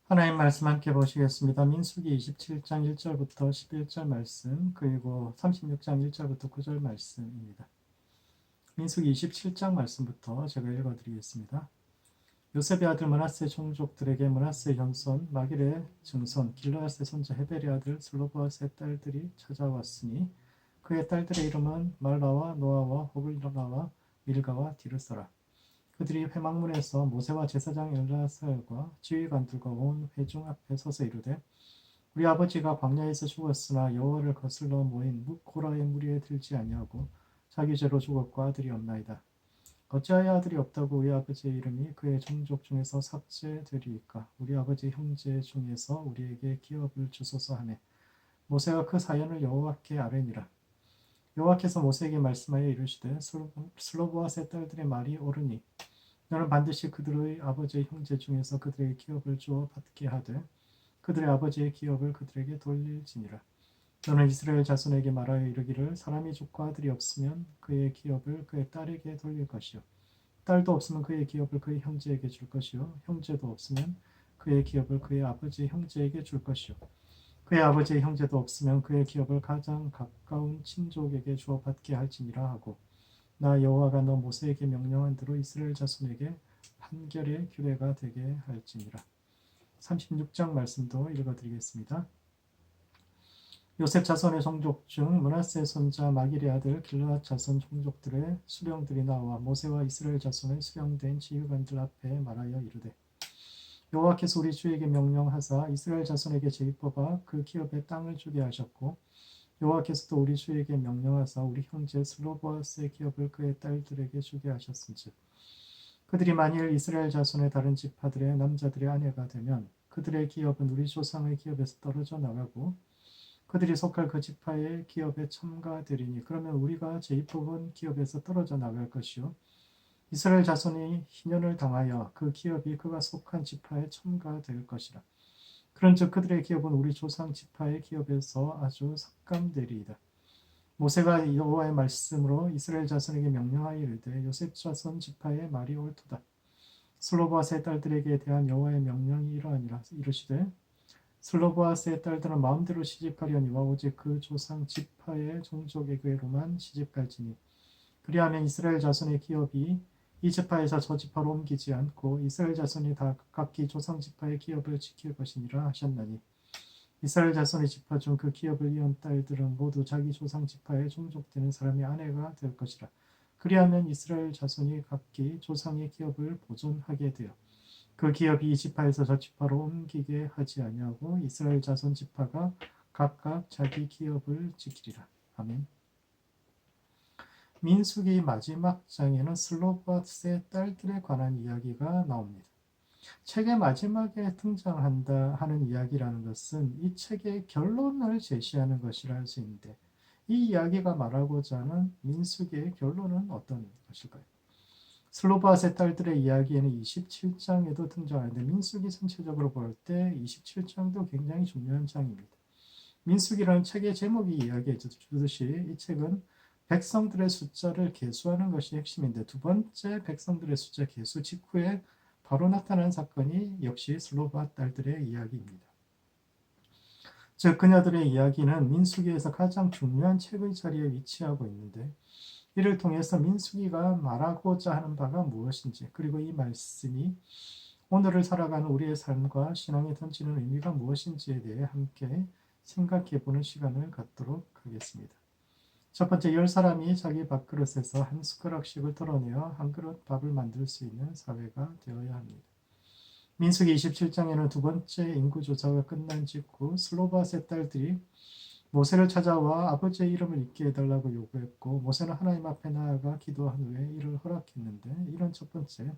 하나님 말씀 함께 보시겠습니다. 민수기 27장 1절부터 11절 말씀, 그리고 36장 1절부터 9절 말씀입니다. 민수기 27장 말씀부터 제가 읽어드리겠습니다. 요셉의 아들 므낫세 종족들에게 므낫세 현손 마길의 증손 길르앗의 손자 헤벨의 아들 슬로보앗의 딸들이 찾아왔으니 그의 딸들의 이름은 말라와 노아와 호글라와 밀가와 디르사라. 그들이 회막문에서 모세와 제사장 엘라살과 지휘관들과 온 회중 앞에 서서 이르되 우리 아버지가 광야에서 죽었으나 여호와를 거슬러 모인 고라의 무리에 들지 아니하고 자기 죄로 죽었고 아들이 없나이다. 어찌하여 아들이 없다고 우리 아버지의 이름이 그의 종족 중에서 삭제되리이까. 우리 아버지 형제 중에서 우리에게 기업을 주소서 하매 모세가 그 사연을 여호와께 아뢰니라. 여호와께서 모세에게 말씀하여 이르시되 슬로보아의 딸들의 말이 옳으니 너는 반드시 그들의 아버지의 형제 중에서 그들에게 기업을 주어 받게 하되 그들의 아버지의 기업을 그들에게 돌릴지니라. 너는 이스라엘 자손에게 말하여 이르기를 사람이 죽고 아들이 없으면 그의 기업을 그의 딸에게 돌릴 것이요 딸도 없으면 그의 기업을 그의 형제에게 줄 것이요 형제도 없으면 그의 기업을 그의 아버지의 형제에게 줄 것이요 그의 아버지의 형제도 없으면 그의 기업을 가장 가까운 친족에게 주어 받게 할지니라 하고 나 여호와가 너 모세에게 명령한 대로 이스라엘 자손에게 판결의 규례가 되게 할지니라. 36장 말씀도 읽어드리겠습니다. 요셉 자손의 종족 중 므낫세 손자 마길의 아들 길르앗 자손 종족들의 수령들이 나와 모세와 이스라엘 자손의 수령된 지휘관들 앞에 말하여 이르되 여호와께서 우리 주에게 명령하사 이스라엘 자손에게 제비뽑아 그 기업의 땅을 주게 하셨고 여호와께서도 우리 주에게 명령하사 우리 형제 슬로보아스의 기업을 그의 딸들에게 주게 하셨은즉 그들이 만일 이스라엘 자손의 다른 지파들의 남자들의 아내가 되면 그들의 기업은 우리 조상의 기업에서 떨어져 나가고 그들이 속할 그 지파의 기업에 첨가되리니 그러면 우리가 제입법은 기업에서 떨어져 나갈 것이요 이스라엘 자손이 희년을 당하여 그 기업이 그가 속한 지파에 첨가될 것이라. 그런즉 그들의 기업은 우리 조상 지파의 기업에서 아주 삭감되리이다. 모세가 여호와의 말씀으로 이스라엘 자손에게 명령하여 이르되 요셉 자손 지파의 말이 옳도다. 슬로보아스의 딸들에게 대한 여호와의 명령이 이러하니라. 이르시되 슬로보아스의 딸들은 마음대로 시집가려니와 오직 그 조상 지파의 종족에게로만 시집갈지니 그리하면 이스라엘 자손의 기업이 이 지파에서 저 지파로 옮기지 않고 이스라엘 자손이 다 각기 조상 지파의 기업을 지킬 것이니라 하셨나니 이스라엘 자손의 지파 중 그 기업을 이은 딸들은 모두 자기 조상 지파에 종족되는 사람의 아내가 될 것이라. 그리하면 이스라엘 자손이 각기 조상의 기업을 보존하게 되어 그 기업이 이 지파에서 저 지파로 옮기게 하지 아니하고 이스라엘 자손 지파가 각각 자기 기업을 지키리라. 아멘. 민수기 마지막 장에는 슬로바스의 딸들에 관한 이야기가 나옵니다. 책의 마지막에 등장한다 하는 이야기라는 것은 이 책의 결론을 제시하는 것이라 할 수 있는데 이 이야기가 말하고자 하는 민수기의 결론은 어떤 것일까요? 슬로바스의 딸들의 이야기에는 27장에도 등장하는데 민수기 전체적으로 볼 때 27장도 굉장히 중요한 장입니다. 민수기라는 책의 제목이 이야기해 주듯이 이 책은 백성들의 숫자를 계수하는 것이 핵심인데 두 번째 백성들의 숫자 계수 직후에 바로 나타난 사건이 역시 슬로바 딸들의 이야기입니다. 즉 그녀들의 이야기는 민수기에서 가장 중요한 책의 자리에 위치하고 있는데 이를 통해서 민수기가 말하고자 하는 바가 무엇인지 그리고 이 말씀이 오늘을 살아가는 우리의 삶과 신앙에 던지는 의미가 무엇인지에 대해 함께 생각해보는 시간을 갖도록 하겠습니다. 첫 번째, 10사람이 자기 밥그릇에서 한 숟가락씩을 덜어내어 한 그릇 밥을 만들 수 있는 사회가 되어야 합니다. 민수기 27장에는 두 번째 인구조사가 끝난 직후 슬로바스의 딸들이 모세를 찾아와 아버지의 이름을 잊게 해달라고 요구했고 모세는 하나님 앞에 나아가 기도한 후에 이를 허락했는데 이런 첫 번째,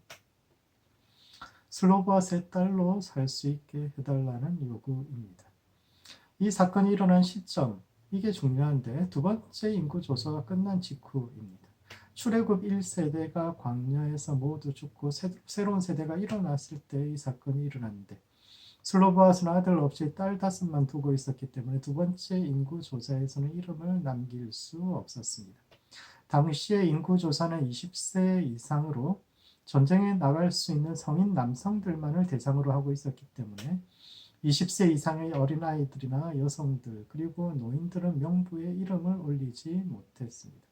슬로바스의 딸로 살 수 있게 해달라는 요구입니다. 이 사건이 일어난 시점, 이게 중요한데 두 번째 인구조사가 끝난 직후입니다. 출애굽 1세대가 광야에서 모두 죽고 새로운 세대가 일어났을 때 이 사건이 일어났는데 슬로바스는 아들 없이 딸 5만 두고 있었기 때문에 두 번째 인구조사에서는 이름을 남길 수 없었습니다. 당시의 인구조사는 20세 이상으로 전쟁에 나갈 수 있는 성인 남성들만을 대상으로 하고 있었기 때문에 20세 이상의 어린아이들이나 여성들 그리고 노인들은 명부에 이름을 올리지 못했습니다.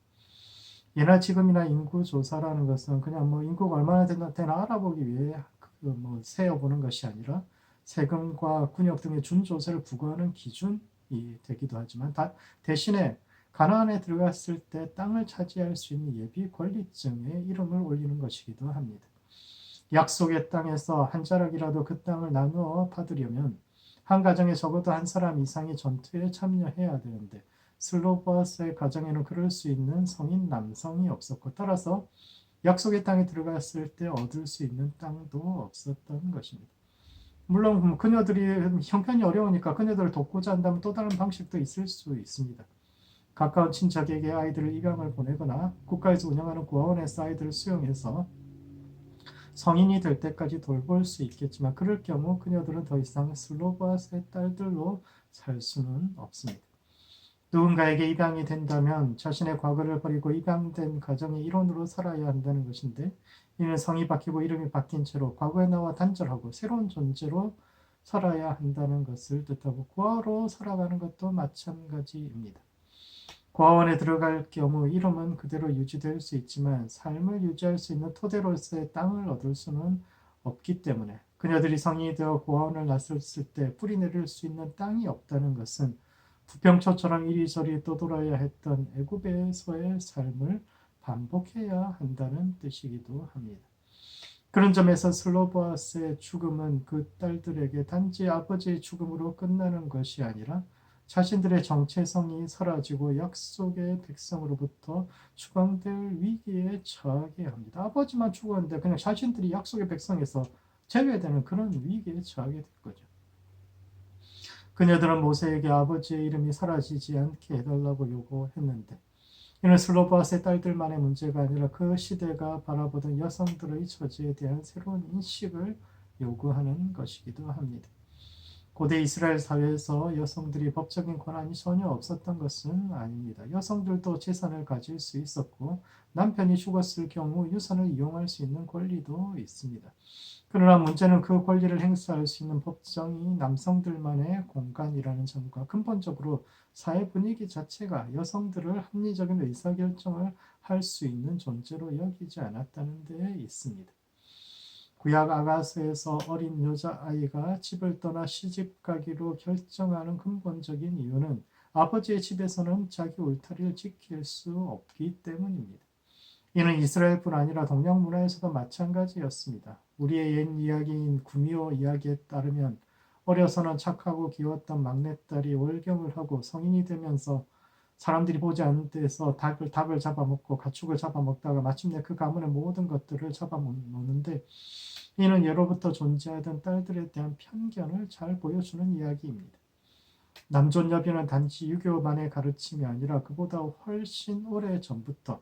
예나 지금이나 인구조사라는 것은 그냥 뭐 인구가 얼마나 되나 알아보기 위해 뭐 세어보는 것이 아니라 세금과 군역 등의 준조세를 부과하는 기준이 되기도 하지만 대신에 가나안에 들어갔을 때 땅을 차지할 수 있는 예비 권리증에 이름을 올리는 것이기도 합니다. 약속의 땅에서 한 자락이라도 그 땅을 나누어 받으려면 한 가정에 적어도 한 사람 이상이 전투에 참여해야 되는데 슬로바스의 가정에는 그럴 수 있는 성인 남성이 없었고 따라서 약속의 땅에 들어갔을 때 얻을 수 있는 땅도 없었던 것입니다. 물론 그녀들이 형편이 어려우니까 그녀들을 돕고자 한다면 또 다른 방식도 있을 수 있습니다. 가까운 친척에게 아이들을 입양을 보내거나 국가에서 운영하는 고아원에서 아이들을 수용해서 성인이 될 때까지 돌볼 수 있겠지만 그럴 경우 그녀들은 더 이상 슬로바스의 딸들로 살 수는 없습니다. 누군가에게 입양이 된다면 자신의 과거를 버리고 입양된 가정의 일원으로 살아야 한다는 것인데 이는 성이 바뀌고 이름이 바뀐 채로 과거의 나와 단절하고 새로운 존재로 살아야 한다는 것을 뜻하고 고아로 살아가는 것도 마찬가지입니다. 고아원에 들어갈 경우 이름은 그대로 유지될 수 있지만 삶을 유지할 수 있는 토대로서의 땅을 얻을 수는 없기 때문에 그녀들이 성인이 되어 고아원을 나섰을 때 뿌리내릴 수 있는 땅이 없다는 것은 부평초처럼 이리저리 떠돌아야 했던 애굽에서의 삶을 반복해야 한다는 뜻이기도 합니다. 그런 점에서 슬로바스의 죽음은 그 딸들에게 단지 아버지의 죽음으로 끝나는 것이 아니라 자신들의 정체성이 사라지고 약속의 백성으로부터 추방될 위기에 처하게 합니다. 아버지만 죽었는데 그냥 자신들이 약속의 백성에서 제외되는 그런 위기에 처하게 될 거죠. 그녀들은 모세에게 아버지의 이름이 사라지지 않게 해달라고 요구했는데 이는 슬로바스의 딸들만의 문제가 아니라 그 시대가 바라보던 여성들의 처지에 대한 새로운 인식을 요구하는 것이기도 합니다. 고대 이스라엘 사회에서 여성들이 법적인 권한이 전혀 없었던 것은 아닙니다. 여성들도 재산을 가질 수 있었고 남편이 죽었을 경우 유산을 이용할 수 있는 권리도 있습니다. 그러나 문제는 그 권리를 행사할 수 있는 법정이 남성들만의 공간이라는 점과 근본적으로 사회 분위기 자체가 여성들을 합리적인 의사결정을 할 수 있는 존재로 여기지 않았다는 데 있습니다. 구약 아가서에서 어린 여자아이가 집을 떠나 시집가기로 결정하는 근본적인 이유는 아버지의 집에서는 자기 울타리를 지킬 수 없기 때문입니다. 이는 이스라엘뿐 아니라 동양 문화에서도 마찬가지였습니다. 우리의 옛 이야기인 구미호 이야기에 따르면 어려서는 착하고 귀여웠던 막내딸이 월경을 하고 성인이 되면서 사람들이 보지 않는 데서 닭을 잡아먹고 가축을 잡아먹다가 마침내 그 가문의 모든 것들을 잡아먹는데 이는 예로부터 존재하던 딸들에 대한 편견을 잘 보여주는 이야기입니다. 남존여비는 단지 유교만의 가르침이 아니라 그보다 훨씬 오래 전부터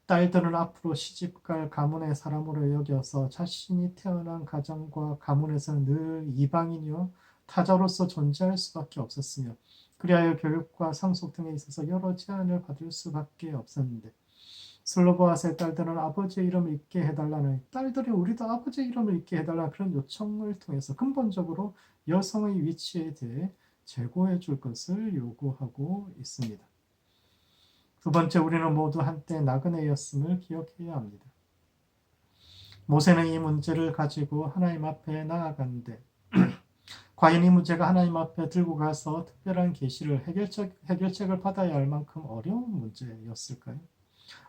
딸들은 앞으로 시집갈 가문의 사람으로 여겨서 자신이 태어난 가정과 가문에서는 늘 이방인이요 타자로서 존재할 수밖에 없었으며 그리하여 교육과 상속 등에 있어서 여러 제한을 받을 수밖에 없었는데 슬로바스의 딸들은 아버지의 이름을 잊게 해달라는 딸들이 우리도 아버지의 이름을 잊게 해달라는 그런 요청을 통해서 근본적으로 여성의 위치에 대해 제고해 줄 것을 요구하고 있습니다. 두 번째, 우리는 모두 한때 나그네였음을 기억해야 합니다. 모세는 이 문제를 가지고 하나님 앞에 나아갔는데 과연 이 문제가 하나님 앞에 들고 가서 특별한 계시를 해결책을 받아야 할 만큼 어려운 문제였을까요?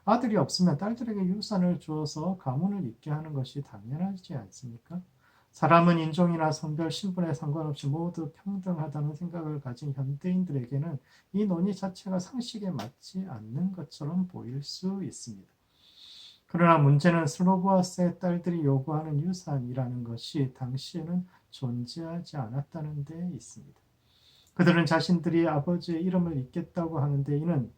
아들이 없으면 딸들에게 유산을 주어서 가문을 잇게 하는 것이 당연하지 않습니까? 사람은 인종이나 성별, 신분에 상관없이 모두 평등하다는 생각을 가진 현대인들에게는 이 논의 자체가 상식에 맞지 않는 것처럼 보일 수 있습니다. 그러나 문제는 슬로보아스의 딸들이 요구하는 유산이라는 것이 당시에는 존재하지 않았다는 데 있습니다. 그들은 자신들이 아버지의 이름을 잇겠다고 하는데 이는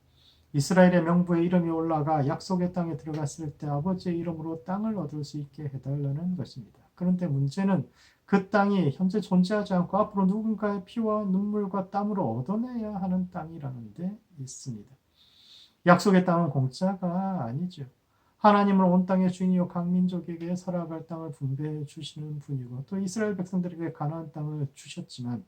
이스라엘의 명부에 이름이 올라가 약속의 땅에 들어갔을 때 아버지의 이름으로 땅을 얻을 수 있게 해달라는 것입니다. 그런데 문제는 그 땅이 현재 존재하지 않고 앞으로 누군가의 피와 눈물과 땀으로 얻어내야 하는 땅이라는 데 있습니다. 약속의 땅은 공짜가 아니죠. 하나님은 온 땅의 주인이요 각 민족에게 살아갈 땅을 분배해 주시는 분이고 또 이스라엘 백성들에게 가나안 땅을 주셨지만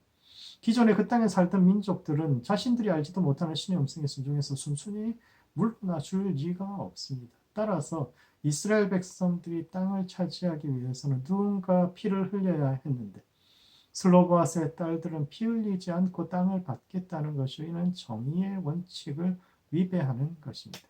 기존에 그 땅에 살던 민족들은 자신들이 알지도 못하는 신의 음성에 순종해서 순순히 물러나 줄 리가 없습니다. 따라서 이스라엘 백성들이 땅을 차지하기 위해서는 누군가 피를 흘려야 했는데 슬로보아스의 딸들은 피 흘리지 않고 땅을 받겠다는 것이 이는 정의의 원칙을 위배하는 것입니다.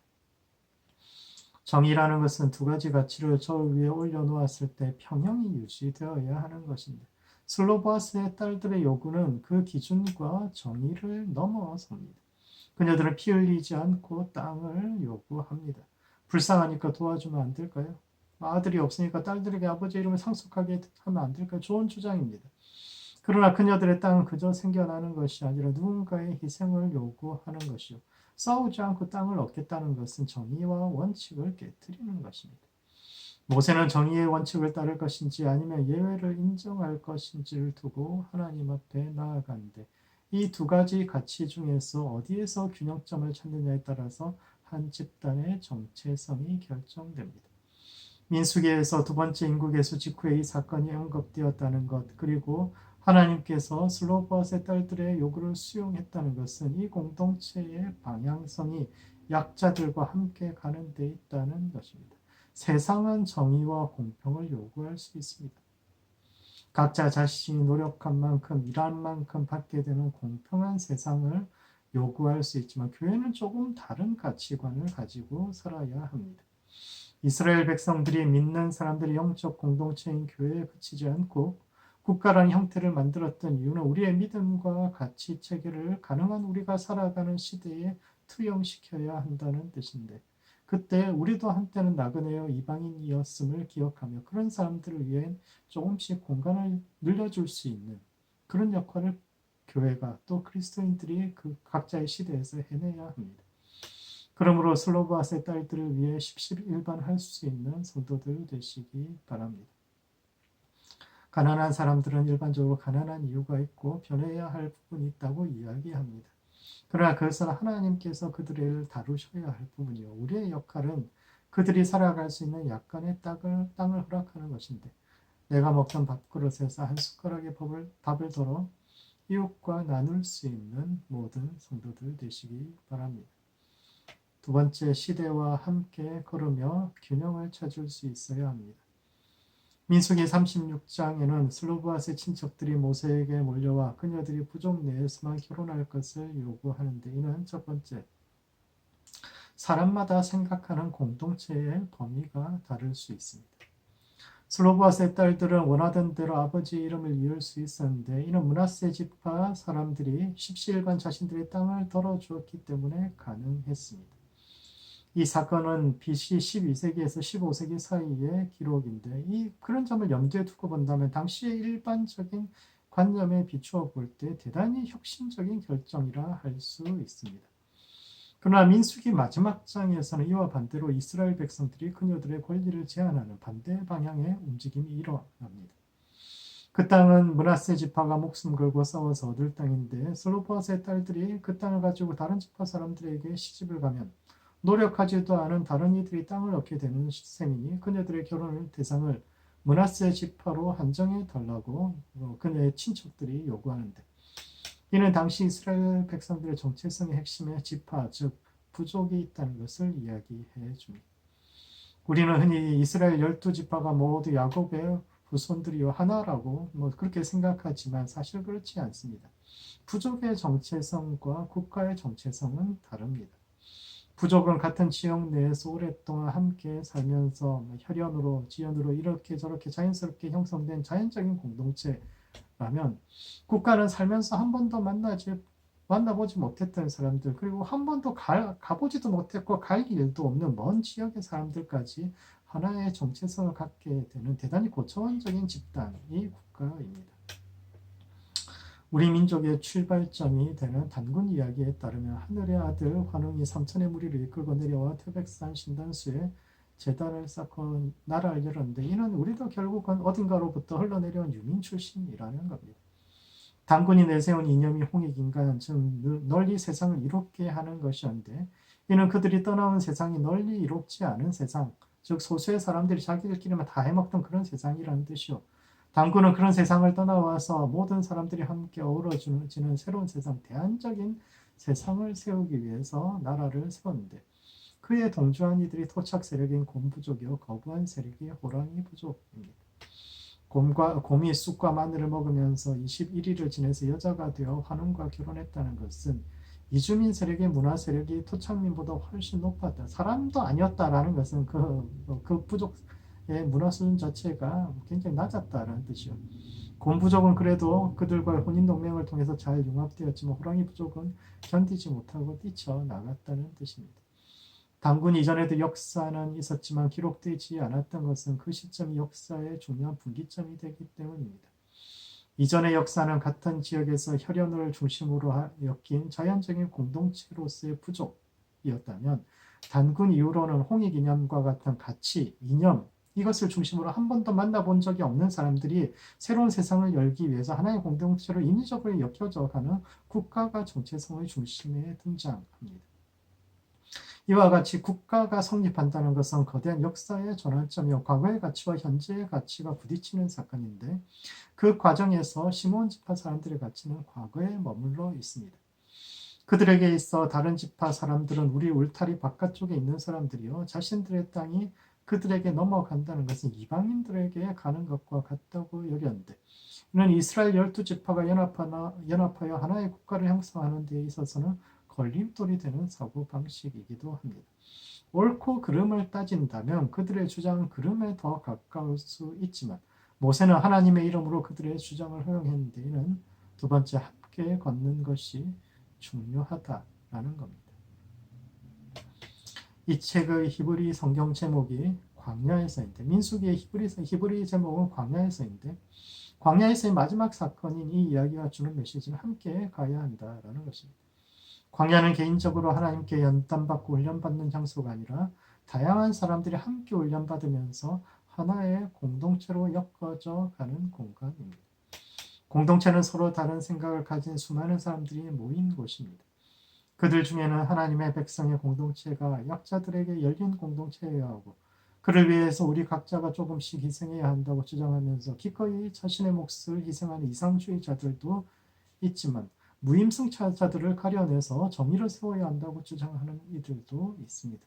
정의라는 것은 두 가지 가치를 저 위에 올려놓았을 때 평형이 유지되어야 하는 것인데 슬로보아스의 딸들의 요구는 그 기준과 정의를 넘어섭니다. 그녀들은 피 흘리지 않고 땅을 요구합니다. 불쌍하니까 도와주면 안 될까요? 아들이 없으니까 딸들에게 아버지 이름을 상속하게 하면 안 될까요? 좋은 주장입니다. 그러나 그녀들의 땅은 그저 생겨나는 것이 아니라 누군가의 희생을 요구하는 것이요. 싸우지 않고 땅을 얻겠다는 것은 정의와 원칙을 깨뜨리는 것입니다. 모세는 정의의 원칙을 따를 것인지 아니면 예외를 인정할 것인지를 두고 하나님 앞에 나아가는데 이 두 가지 가치 중에서 어디에서 균형점을 찾느냐에 따라서 한 집단의 정체성이 결정됩니다. 민수기에서 두 번째 인국예수 직후에 이 사건이 언급되었다는 것 그리고 하나님께서 슬로보아스의 딸들의 요구를 수용했다는 것은 이 공동체의 방향성이 약자들과 함께 가는 데 있다는 것입니다. 세상은 정의와 공평을 요구할 수 있습니다. 각자 자신이 노력한 만큼 일한 만큼 받게 되는 공평한 세상을 요구할 수 있지만 교회는 조금 다른 가치관을 가지고 살아야 합니다. 이스라엘 백성들이 믿는 사람들의 영적 공동체인 교회에 그치지 않고 국가라는 형태를 만들었던 이유는 우리의 믿음과 가치 체계를 가능한 우리가 살아가는 시대에 투영시켜야 한다는 뜻인데 그때 우리도 한때는 나그네여 이방인이었음을 기억하며 그런 사람들을 위해 조금씩 공간을 늘려줄 수 있는 그런 역할을 교회가 또 그리스도인들이 그 각자의 시대에서 해내야 합니다. 그러므로 슬로바스의 딸들을 위해 십시일반할 수 있는 성도들 되시기 바랍니다. 가난한 사람들은 일반적으로 가난한 이유가 있고 변해야 할 부분이 있다고 이야기합니다. 그러나 그것은 하나님께서 그들을 다루셔야 할 부분이요. 우리의 역할은 그들이 살아갈 수 있는 약간의 땅을 허락하는 것인데 내가 먹던 밥그릇에서 한 숟가락의 밥을 덜어 이웃과 나눌 수 있는 모든 성도들 되시기 바랍니다. 두 번째, 시대와 함께 걸으며 균형을 찾을 수 있어야 합니다. 민수기 36장에는 슬로보아스의 친척들이 모세에게 몰려와 그녀들이 부족 내에서만 결혼할 것을 요구하는데 이는 첫 번째, 사람마다 생각하는 공동체의 범위가 다를 수 있습니다. 슬로보아스의 딸들은 원하던 대로 아버지 이름을 이을 수 있었는데 이는 므낫세 지파 사람들이 십시일반 자신들의 땅을 덜어주었기 때문에 가능했습니다. 이 사건은 BC 12세기에서 15세기 사이의 기록인데 그런 점을 염두에 두고 본다면 당시의 일반적인 관념에 비추어 볼 때 대단히 혁신적인 결정이라 할 수 있습니다. 그러나 민수기 마지막 장에서는 이와 반대로 이스라엘 백성들이 그녀들의 권리를 제한하는 반대 방향의 움직임이 일어납니다. 그 땅은 므낫세 지파가 목숨 걸고 싸워서 얻을 땅인데 슬로보아스의 딸들이 그 땅을 가지고 다른 지파 사람들에게 시집을 가면 노력하지도 않은 다른 이들이 땅을 얻게 되는 셈이니 그녀들의 결혼의 대상을 므낫세 지파로 한정해 달라고 그녀의 친척들이 요구하는데 이는 당시 이스라엘 백성들의 정체성의 핵심에 지파, 즉 부족이 있다는 것을 이야기해 줍니다. 우리는 흔히 이스라엘 12지파가 모두 야곱의 후손들이요 하나라고 그렇게 생각하지만 사실 그렇지 않습니다. 부족의 정체성과 국가의 정체성은 다릅니다. 부족은 같은 지역 내에서 오랫동안 함께 살면서 혈연으로, 지연으로 이렇게 저렇게 자연스럽게 형성된 자연적인 공동체라면 국가는 살면서 한 번도 만나보지 못했던 사람들 그리고 한 번도 가보지도 못했고 갈 일도 없는 먼 지역의 사람들까지 하나의 정체성을 갖게 되는 대단히 고차원적인 집단이 국가입니다. 우리 민족의 출발점이 되는 단군 이야기에 따르면 하늘의 아들 환웅이 삼천의 무리를 이끌고 내려와 태백산 신단수에 제단을 쌓고 나라를 열었는데 이는 우리도 결국은 어딘가로부터 흘러내려온 유민 출신이라는 겁니다. 단군이 내세운 이념이 홍익인간, 즉 널리 세상을 이롭게 하는 것이었는데 이는 그들이 떠나온 세상이 널리 이롭지 않은 세상, 즉 소수의 사람들이 자기들끼리만 다 해먹던 그런 세상이라는 뜻이요. 당군은 그런 세상을 떠나와서 모든 사람들이 함께 어우러지는 새로운 세상, 대안적인 세상을 세우기 위해서 나라를 세웠는데 그에 동조한 이들이 토착 세력인 곰부족이요 거부한 세력이 호랑이 부족입니다. 곰이 쑥과 마늘을 먹으면서 21일을 지내서 여자가 되어 환웅과 결혼했다는 것은 이주민 세력의 문화 세력이 토착민보다 훨씬 높았다. 사람도 아니었다라는 것은 그 부족의 문화 수준 자체가 굉장히 낮았다라는 뜻이요. 곰 부족은 그래도 그들과의 혼인 동맹을 통해서 잘 융합되었지만 호랑이 부족은 견디지 못하고 뛰쳐나갔다는 뜻입니다. 당군 이전에도 역사는 있었지만 기록되지 않았던 것은 그 시점이 역사의 중요한 분기점이 되기 때문입니다. 이전의 역사는 같은 지역에서 혈연을 중심으로 엮인 자연적인 공동체로서의 부족이었다면 단군 이후로는 홍익이념과 같은 가치, 이념, 이것을 중심으로 한 번도 만나본 적이 없는 사람들이 새로운 세상을 열기 위해서 하나의 공동체로 인위적으로 엮여져 가는 국가가 정체성의 중심에 등장합니다. 이와 같이 국가가 성립한다는 것은 거대한 역사의 전환점이요 과거의 가치와 현재의 가치가 부딪히는 사건인데 그 과정에서 시몬 지파 사람들의 가치는 과거에 머물러 있습니다. 그들에게 있어 다른 지파 사람들은 우리 울타리 바깥쪽에 있는 사람들이요 자신들의 땅이 그들에게 넘어간다는 것은 이방인들에게 가는 것과 같다고 여겼는데 이는 이스라엘 12지파가 연합하여 하나의 국가를 형성하는 데 있어서는 걸림돌이 되는 사고방식이기도 합니다. 옳고 그름을 따진다면 그들의 주장은 그름에 더 가까울 수 있지만 모세는 하나님의 이름으로 그들의 주장을 허용했는데 이는 두 번째 함께 걷는 것이 중요하다라는 겁니다. 이 책의 히브리 성경 제목이 광야에서인데 민수기의 히브리 제목은 광야에서인데 광야에서의 마지막 사건인 이 이야기가 주는 메시지는 함께 가야 한다라는 것입니다. 광야는 개인적으로 하나님께 연단받고 훈련받는 장소가 아니라 다양한 사람들이 함께 훈련받으면서 하나의 공동체로 엮어져 가는 공간입니다. 공동체는 서로 다른 생각을 가진 수많은 사람들이 모인 곳입니다. 그들 중에는 하나님의 백성의 공동체가 약자들에게 열린 공동체여야 하고 그를 위해서 우리 각자가 조금씩 희생해야 한다고 주장하면서 기꺼이 자신의 몫을 희생하는 이상주의자들도 있지만 무임승차자들을 가려내서 정의를 세워야 한다고 주장하는 이들도 있습니다.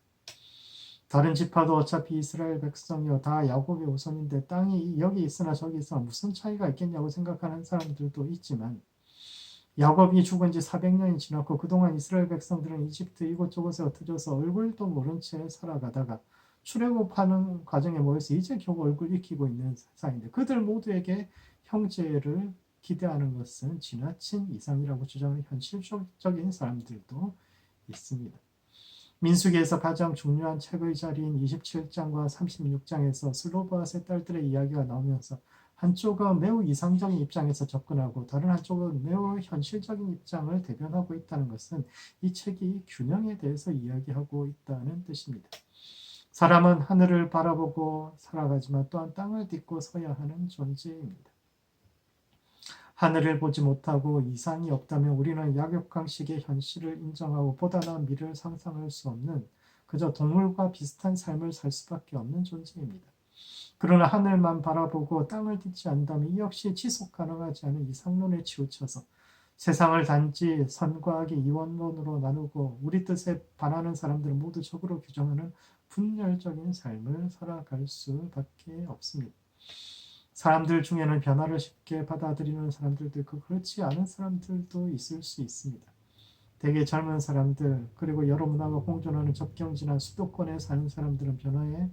다른 지파도 어차피 이스라엘 백성이요 다 야곱의 후손인데 땅이 여기 있으나 저기 있으나 무슨 차이가 있겠냐고 생각하는 사람들도 있지만 야곱이 죽은 지 400년이 지났고 그동안 이스라엘 백성들은 이집트 이곳저곳에 흩어져서 얼굴도 모른 채 살아가다가 출애굽하는 과정에 모여서 이제 겨우 얼굴 익히고 있는 사이인데 그들 모두에게 형제를 기대하는 것은 지나친 이상이라고 주장하는 현실적인 사람들도 있습니다. 민수기에서 가장 중요한 책의 자리인 27장과 36장에서 슬로바앗의 딸들의 이야기가 나오면서 한쪽은 매우 이상적인 입장에서 접근하고 다른 한쪽은 매우 현실적인 입장을 대변하고 있다는 것은 이 책이 균형에 대해서 이야기하고 있다는 뜻입니다. 사람은 하늘을 바라보고 살아가지만 또한 땅을 딛고 서야 하는 존재입니다. 하늘을 보지 못하고 이상이 없다면 우리는 약육강식의 현실을 인정하고 보다 나은 미래를 상상할 수 없는 그저 동물과 비슷한 삶을 살 수밖에 없는 존재입니다. 그러나 하늘만 바라보고 땅을 딛지 않다면 이 역시 지속 가능하지 않은 이상론에 치우쳐서 세상을 단지 선과 악의 이원론으로 나누고 우리 뜻에 반하는 사람들은 모두 적으로 규정하는 분열적인 삶을 살아갈 수밖에 없습니다. 사람들 중에는 변화를 쉽게 받아들이는 사람들도 있고 그렇지 않은 사람들도 있을 수 있습니다. 대개 젊은 사람들 그리고 여러 문화가 공존하는 접경지난 수도권에 사는 사람들은 변화에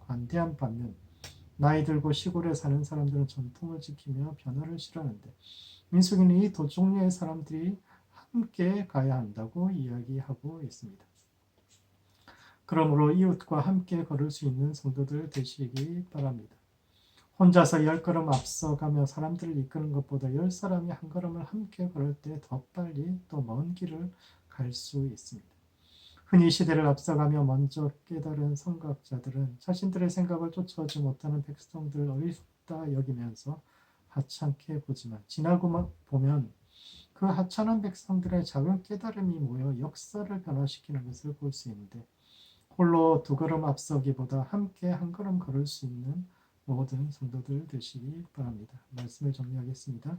관대한 반면 나이 들고 시골에 사는 사람들은 전통을 지키며 변화를 싫어하는데 민수기는 이 두 종류의 사람들이 함께 가야 한다고 이야기하고 있습니다. 그러므로 이웃과 함께 걸을 수 있는 성도들 되시기 바랍니다. 혼자서 10걸음 앞서가며 사람들을 이끄는 것보다 10사람이 한 걸음을 함께 걸을 때 더 빨리 또 먼 길을 갈 수 있습니다. 흔히 시대를 앞서가며 먼저 깨달은 선각자들은 자신들의 생각을 쫓아오지 못하는 백성들을 어리석다 여기면서 하찮게 보지만 지나고 보면 그 하찮은 백성들의 작은 깨달음이 모여 역사를 변화시키는 것을 볼 수 있는데 홀로 두 걸음 앞서기보다 함께 한 걸음 걸을 수 있는 모든 성도들 되시기 바랍니다. 말씀을 정리하겠습니다.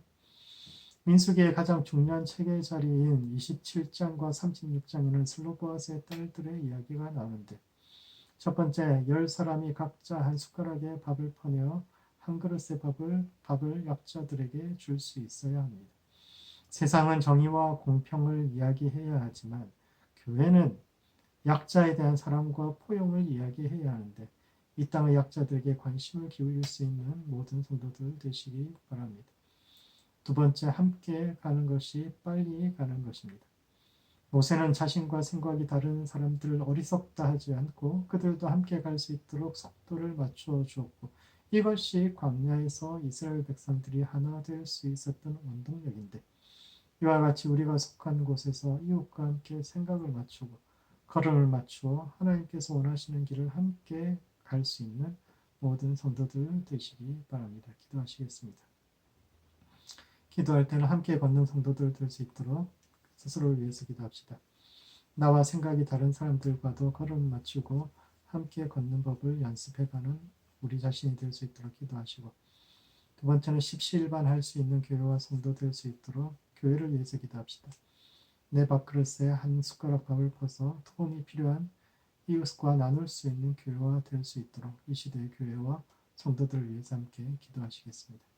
민수기의 가장 중요한 체계 자리인 27장과 36장에는 슬로보아스의 딸들의 이야기가 나오는데 첫 번째, 10사람이 각자 한 숟가락의 밥을 퍼내어 한 그릇의 밥을 약자들에게 줄 수 있어야 합니다. 세상은 정의와 공평을 이야기해야 하지만 교회는 약자에 대한 사랑과 포용을 이야기해야 하는데 이 땅의 약자들에게 관심을 기울일 수 있는 모든 성도들 되시기 바랍니다. 두 번째, 함께 가는 것이 빨리 가는 것입니다. 모세는 자신과 생각이 다른 사람들을 어리석다 하지 않고 그들도 함께 갈 수 있도록 속도를 맞추어 주었고 이것이 광야에서 이스라엘 백성들이 하나 될 수 있었던 원동력인데 이와 같이 우리가 속한 곳에서 이웃과 함께 생각을 맞추고 걸음을 맞추어 하나님께서 원하시는 길을 함께 갈 수 있는 모든 성도들 되시기 바랍니다. 기도하시겠습니다. 기도할 때는 함께 걷는 성도들 될 수 있도록 스스로를 위해서 기도합시다. 나와 생각이 다른 사람들과도 걸음 맞추고 함께 걷는 법을 연습해가는 우리 자신이 될 수 있도록 기도하시고 두 번째는 십시일반 할 수 있는 교회와 성도 될 수 있도록 교회를 위해서 기도합시다. 내 밥그릇에 한 숟가락 밥을 퍼서 도움이 필요한 이웃과 나눌 수 있는 교회와 될 수 있도록 이 시대의 교회와 성도들을 위해서 함께 기도하시겠습니다.